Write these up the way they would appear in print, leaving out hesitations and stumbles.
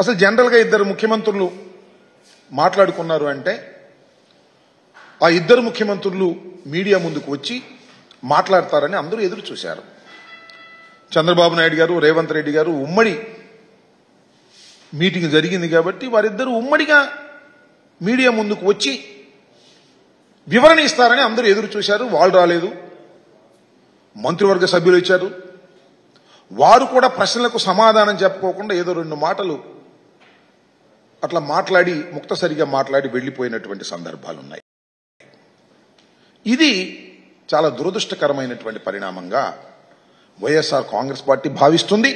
అసలు జనరల్గా ఇద్దరు ముఖ్యమంత్రులు మాట్లాడుకున్నారు అంటే ఆ ఇద్దరు ముఖ్యమంత్రులు మీడియా ముందుకు వచ్చి మాట్లాడతారని అందరూ ఎదురు చూశారు. చంద్రబాబు నాయుడు గారు, రేవంత్ రెడ్డి గారు ఉమ్మడి మీటింగ్ జరిగింది కాబట్టి వారిద్దరూ ఉమ్మడిగా మీడియా ముందుకు వచ్చి వివరణ ఇస్తారని అందరూ ఎదురు చూశారు. వాళ్ళు రాలేదు. మంత్రివర్గ సభ్యులు ఇచ్చారు. వారు కూడా ప్రశ్నలకు సమాధానం చెప్పుకోకుండా ఏదో రెండు మాటలు అట్లా మాట్లాడి ముక్తసరిగా మాట్లాడి వెళ్లిపోయినటువంటి సందర్భాలున్నాయి. ఇది చాలా దురదృష్టకరమైనటువంటి పరిణామంగా వైఎస్ఆర్ కాంగ్రెస్ పార్టీ భావిస్తుంది.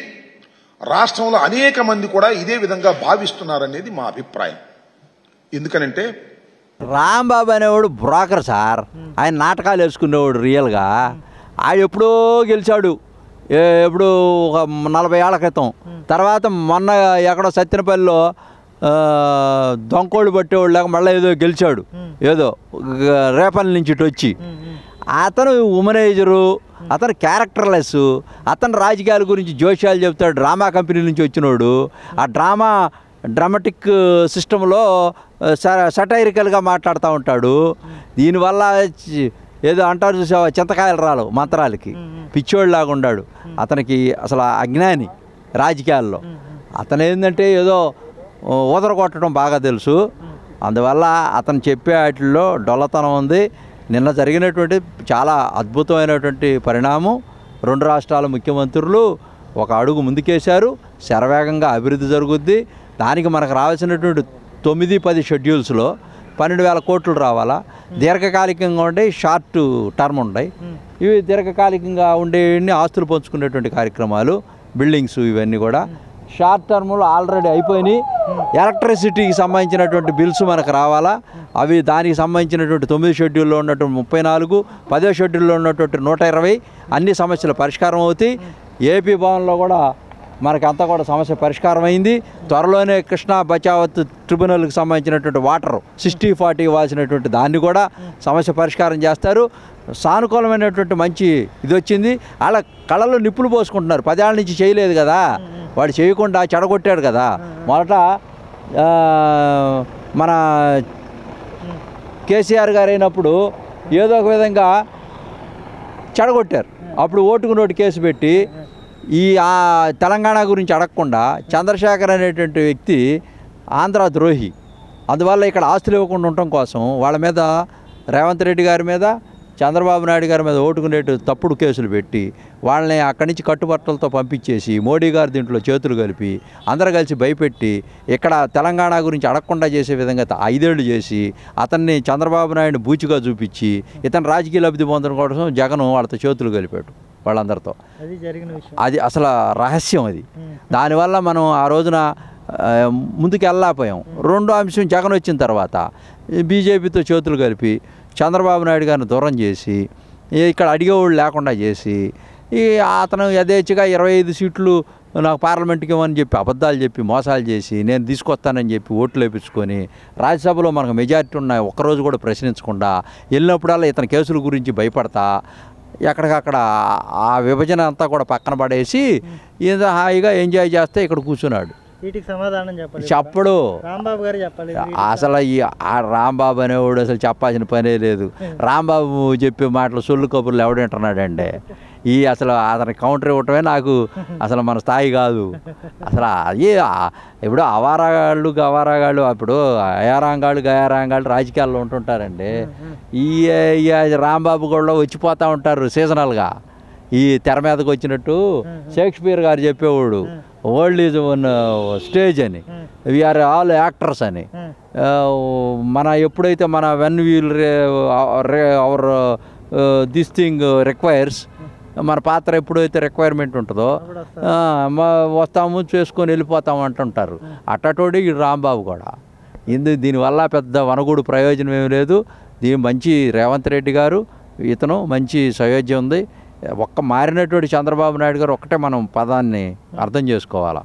రాష్ట్రంలో అనేక మంది కూడా ఇదే విధంగా భావిస్తున్నారనేది మా అభిప్రాయం. ఎందుకనంటే రాంబాబు అనేవాడు బ్రోకర్ సార్. ఆయన నాటకాలు వేసుకునేవాడు రియల్గా. ఆయన ఎప్పుడో గెలిచాడు, ఎప్పుడు ఒక 40 ఏళ్ల క్రితం. తర్వాత మొన్న ఎక్కడో సత్యనపల్లిలో దొంకోళ్ళు పట్టేవాళ్ళు లేక మళ్ళీ ఏదో గెలిచాడు, ఏదో రేపల్లి నుంచి ఇటు వచ్చి. అతను ఉమనైజరు, అతను క్యారెక్టర్లెస్, అతను రాజకీయాల గురించి జోష్యాలు చెప్తాడు. డ్రామా కంపెనీ నుంచి వచ్చినోడు. ఆ డ్రామాటిక్ సిస్టంలో సటైరికల్గా మాట్లాడుతూ ఉంటాడు. దీనివల్ల ఏదో అంటారు చూసావా, చింతకాయలు రాలు మంత్రాలకి, పిచ్చోళ్ళలాగా ఉన్నాడు. అతనికి అసలు అజ్ఞాని రాజకీయాల్లో. అతను ఏంటంటే ఏదో ఊదర కొట్టడం బాగా తెలుసు. అందువల్ల అతను చెప్పే వాటిల్లో డొల్లతనం ఉంది. నిన్న జరిగినటువంటి చాలా అద్భుతమైనటువంటి పరిణామం. 2 రాష్ట్రాల ముఖ్యమంత్రులు ఒక అడుగు ముందుకేశారు. శరవేగంగా అభివృద్ధి జరుగుద్ది. దానికి మనకు రావాల్సినటువంటి 9-10 షెడ్యూల్స్లో 12,000 కోట్లు రావాలా. దీర్ఘకాలికంగా ఉండే షార్ట్ టర్మ్ ఉన్నాయి. ఇవి దీర్ఘకాలికంగా ఉండే ఆస్తులు పంచుకునేటువంటి కార్యక్రమాలు, బిల్డింగ్స్, ఇవన్నీ కూడా షార్ట్ టర్మ్లో ఆల్రెడీ అయిపోయినాయి. ఎలక్ట్రిసిటీకి సంబంధించినటువంటి బిల్స్ మనకు రావాలా. అవి దానికి సంబంధించినటువంటి 9 షెడ్యూల్లో ఉన్నటువంటి 34, 10వ షెడ్యూల్లో ఉన్నటువంటి 120 అన్ని సమస్యలు పరిష్కారం అవుతాయి. ఏపీ భవన్లో కూడా మనకంతా కూడా సమస్య పరిష్కారం అయింది. త్వరలోనే కృష్ణా బచావత్ ట్రిబ్యునల్కి సంబంధించినటువంటి వాటర్ 60-40 ఇవ్వాల్సినటువంటి దాన్ని కూడా సమస్య పరిష్కారం చేస్తారు. సానుకూలమైనటువంటి మంచి ఇది వచ్చింది. వాళ్ళ కళ్ళలో నిప్పులు పోసుకుంటున్నారు. 10 ఏళ్ళ నుంచి చేయలేదు కదా, వాడు చేయకుండా చెడగొట్టాడు కదా. మొదట మన కేసీఆర్ గారు అయినప్పుడు ఏదో ఒక విధంగా చెడగొట్టారు. అప్పుడు ఓటుకు నోటు కేసు పెట్టి తెలంగాణ గురించి అడగకుండా చంద్రశేఖర్ అనేటువంటి వ్యక్తి ఆంధ్ర ద్రోహి. అందువల్ల ఇక్కడ ఆస్తులు ఇవ్వకుండా ఉండటం కోసం వాళ్ళ మీద, రేవంత్ రెడ్డి గారి మీద, చంద్రబాబు నాయుడు గారి మీద ఓటుకునేటు తప్పుడు కేసులు పెట్టి వాళ్ళని అక్కడి నుంచి కట్టుబట్టలతో పంపించేసి మోడీ గారు దీంట్లో చేతులు కలిపి అందరూ కలిసి భయపెట్టి ఇక్కడ తెలంగాణ గురించి అడగకుండా చేసే విధంగా 5 ఏళ్ళు చేసి అతన్ని చంద్రబాబు నాయుడు బూచిగా చూపించి ఇతను రాజకీయ లబ్ధి పొందడం కోసం జగన్ వాళ్ళతో చేతులు కలిపాడు వాళ్ళందరితో. అది అసలు రహస్యం. అది దానివల్ల మనం ఆ రోజున ముందుకు వెళ్ళలేకపోయాం. 2వ అంశం, జగన్ వచ్చిన తర్వాత బీజేపీతో చేతులు కలిపి చంద్రబాబు నాయుడు గారిని దూరం చేసి ఇక్కడ అడిగేవాళ్ళు లేకుండా చేసి అతను యథేచ్ఛగా 25 సీట్లు నాకు పార్లమెంట్కి ఇవ్వని చెప్పి అబద్ధాలు చెప్పి మోసాలు చేసి నేను తీసుకొస్తానని చెప్పి ఓట్లు వేయించుకొని రాజ్యసభలో మనకు మెజారిటీ ఉన్నాయి ఒక్కరోజు కూడా ప్రశ్నించకుండా వెళ్ళినప్పుడల్లా ఇతని కేసుల గురించి భయపడతా ఎక్కడికక్కడ ఆ విభజన అంతా కూడా పక్కన పడేసి ఏదో హాయిగా ఎంజాయ్ చేస్తే ఇక్కడ కూర్చున్నాడు. వీటికి సమాధానం చెప్పడు. రాంబాబు గారు చెప్పాలి. అసలు రాంబాబు అనేవాడు అసలు చెప్పాల్సిన పనే లేదు. రాంబాబు చెప్పే మాటలు సొల్లు కబుర్లు ఎవడంటున్నాడండి. అసలు అతని కౌంటర్ ఇవ్వటమే నాకు అసలు మన స్థాయి కాదు. అసలు ఇప్పుడు అవారాగాళ్ళు అప్పుడు గయారాంగాళ్ళు రాజకీయాల్లో ఉంటుంటారండి. రాంబాబు కూడా వచ్చిపోతూ ఉంటారు సీజనల్గా. తెర మీదకి వచ్చినట్టు షేక్స్పియర్ గారు చెప్పేవాడు, వరల్డ్ ఈజ్ వన్ స్టేజ్ అని, వీఆర్ ఆల్ యాక్టర్స్ అని. మన ఎప్పుడైతే మన when we'll our this thing requires, మన పాత్ర ఎప్పుడైతే రిక్వైర్మెంట్ ఉంటుందో వస్తాము చేసుకొని వెళ్ళిపోతాము అంటుంటారు. అట్టటోడి రాంబాబు కూడా. దీనివల్ల పెద్ద వనగూడు ప్రయోజనం ఏమి లేదు. దీని మంచి రేవంత్ రెడ్డి గారు, ఇతను మంచి సయోధ్యం ఉంది. మారినటువంటి చంద్రబాబు నాయుడు గారు ఒక్కటే మనం పదాన్ని అర్థం చేసుకోవాలా.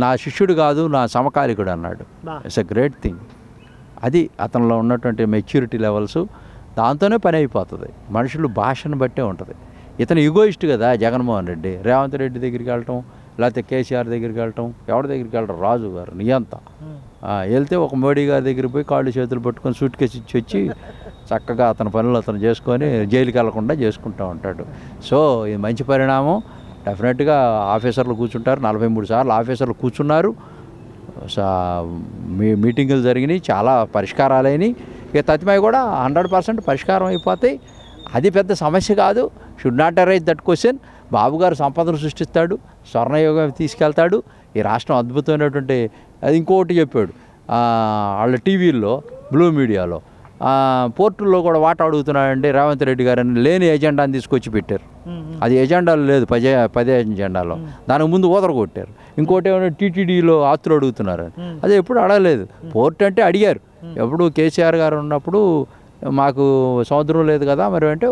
నా శిష్యుడు కాదు, నా సమకాలికుడు అన్నాడు. It's a great thing. అది అతనిలో ఉన్నటువంటి మెచ్యూరిటీ లెవెల్స్. దాంతోనే పని అయిపోతుంది. మనుషులు భాషను బట్టే ఉంటుంది. ఇతను ఈగోయిస్ట్ కదా జగన్మోహన్ రెడ్డి. రేవంత్ రెడ్డి దగ్గరికి వెళ్ళటం, లేకపోతే కేసీఆర్ దగ్గరికి వెళ్ళటం, ఎవరి దగ్గరికి వెళ్ళటం, రాజు గారు నియంత వెళ్తే ఒక మోడీ గారి దగ్గరికి పోయి కాళ్ళు చేతులు పట్టుకొని సూట్ కేసు ఇచ్చి వచ్చి చక్కగా అతని పనులు అతను చేసుకొని జైలుకి వెళ్లకుండా చేసుకుంటూ ఉంటాడు. సో ఇది మంచి పరిణామం. డెఫినెట్గా ఆఫీసర్లు కూర్చుంటారు, 43 సార్లు ఆఫీసర్లు కూర్చున్నారు, మీటింగులు జరిగినాయి, చాలా పరిష్కారాలైనవి. ఇక తతిమై కూడా 100% పరిష్కారం అయిపోతాయి. అది పెద్ద సమస్య కాదు. Should not arise that question. Babu గారు సంపదను సృష్టిస్తాడు, స్వర్ణయోగం తీసుకెళ్తాడు. ఈ రాష్ట్రం అద్భుతమైనటువంటి, అది ఇంకోటి చెప్పాడు వాళ్ళ టీవీల్లో, బ్లూ మీడియాలో, పోర్టుల్లో కూడా వాటా అడుగుతున్నాడండి రేవంత్ రెడ్డి గారు అని లేని ఎజెండాని తీసుకొచ్చి పెట్టారు. అది ఎజెండాలో లేదు, పదే ఎజెండాలో. దానికి ముందు కొట్టారు. ఇంకోటి ఏమైనా టీటీడీలో ఆస్తులు అడుగుతున్నారు, అదే ఎప్పుడు అడగలేదు. పోర్ట్ అంటే అడిగారు ఎప్పుడు కేసీఆర్ గారు ఉన్నప్పుడు, మాకు సముద్రం లేదు కదా మరి అంటే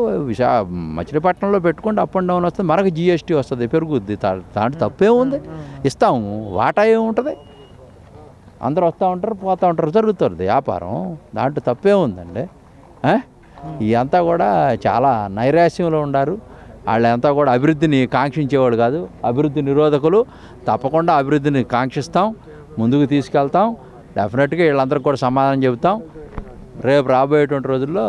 మచిలీపట్నంలో పెట్టుకుంటే అప్ అండ్ డౌన్ వస్తుంది, మనకు జిఎస్టీ వస్తుంది, పెరుగుద్ది, దాంట్లో తప్పే ఉంది, ఇస్తాము, వాటా ఏముంటుంది, అందరూ వస్తూ ఉంటారు పోతూ ఉంటారు, జరుగుతుంది వ్యాపారం, దాంట్లో తప్పే ఉందండి. ఇదంతా కూడా చాలా నైరాశ్యంలో ఉన్నారు. వాళ్ళంతా కూడా అభివృద్ధిని కాంక్షించేవాడు కాదు, అభివృద్ధి నిరోధకులు. తప్పకుండా అభివృద్ధిని కాంక్షిస్తాం, ముందుకు తీసుకెళ్తాం. డెఫినెట్గా వీళ్ళందరికీ కూడా సమాధానం చెబుతాం. రేపు రాబోయేటువంటి రోజుల్లో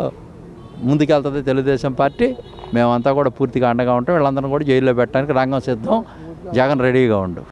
ముందుకెళ్తుంది తెలుగుదేశం పార్టీ. మేమంతా కూడా పూర్తిగా అండగా ఉంటాం. వీళ్ళందరినీ కూడా జైల్లో పెట్టడానికి రంగం సిద్ధం. జగన్ రెడీగా ఉండు.